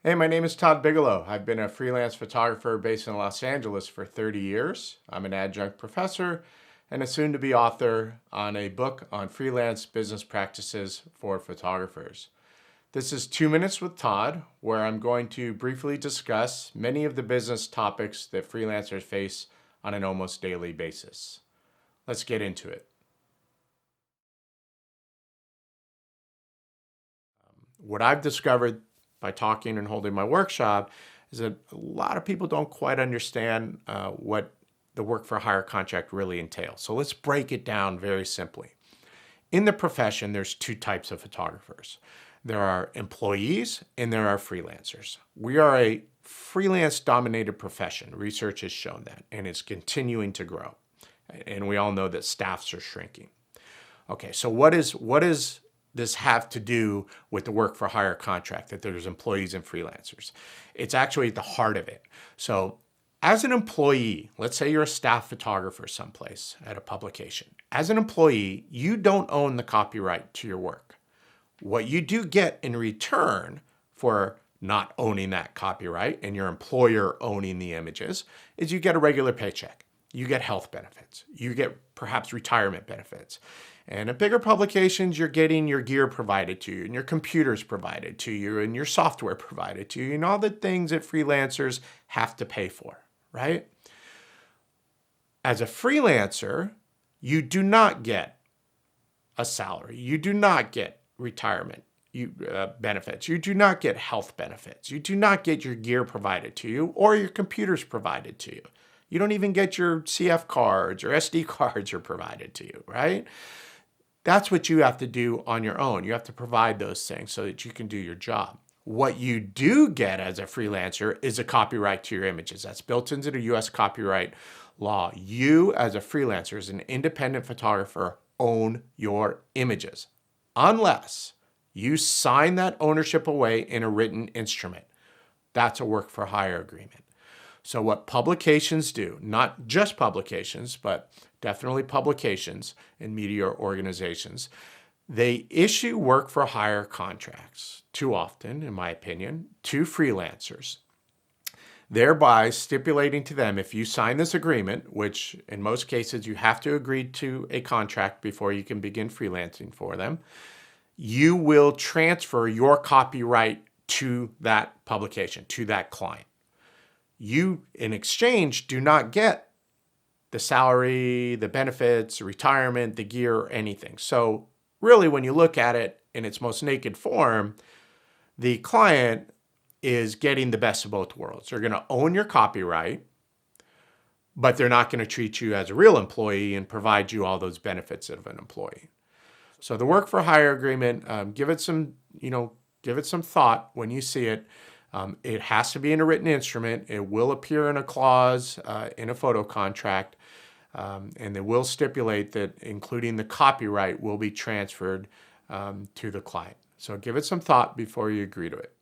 Hey, my name is Todd Bigelow. I've been a freelance photographer based in Los Angeles for 30 years. I'm an adjunct professor and a soon-to-be author on a book on freelance business practices for photographers. This is 2 Minutes with Todd, where I'm going to briefly discuss many of the business topics that freelancers face on an almost daily basis. Let's get into it. What I've discovered by talking and holding my workshop is that a lot of people don't quite understand what the work for hire contract really entails. So let's break it down very simply. In the profession, there's two types of photographers. There are employees and there are freelancers. We are a freelance dominated profession. Research has shown that, and it's continuing to grow. And we all know that staffs are shrinking. Okay, so what is this have to do with the work for hire contract, that there's employees and freelancers? It's actually at the heart of it. So as an employee, let's say you're a staff photographer someplace at a publication. As an employee, you don't own the copyright to your work. What you do get in return for not owning that copyright and your employer owning the images is you get a regular paycheck. You get health benefits. You get perhaps retirement benefits. And at bigger publications, you're getting your gear provided to you and your computers provided to you and your software provided to you and all the things that freelancers have to pay for, right? As a freelancer, you do not get a salary. You do not get retirement benefits. You do not get health benefits. You do not get your gear provided to you or your computers provided to you. You don't even get your CF cards or SD cards are provided to you, right? That's what you have to do on your own. You have to provide those things so that you can do your job. What you do get as a freelancer is a copyright to your images. That's built into the US copyright law. You, as a freelancer, as an independent photographer, own your images, unless you sign that ownership away in a written instrument. That's a work for hire agreement. So what publications do, not just publications, but definitely publications and media organizations, they issue work for hire contracts too often, in my opinion, to freelancers, thereby stipulating to them, if you sign this agreement, which in most cases you have to agree to a contract before you can begin freelancing for them, you will transfer your copyright to that publication, to that client. You, in exchange, do not get the salary, the benefits, the retirement, the gear, or anything. So really, when you look at it in its most naked form, the client is getting the best of both worlds. They're going to own your copyright, but they're not going to treat you as a real employee and provide you all those benefits of an employee. So the work for hire agreement, give it some thought when you see it. It has to be in a written instrument. It will appear in a clause in a photo contract, and they will stipulate that including the copyright will be transferred to the client. So give it some thought before you agree to it.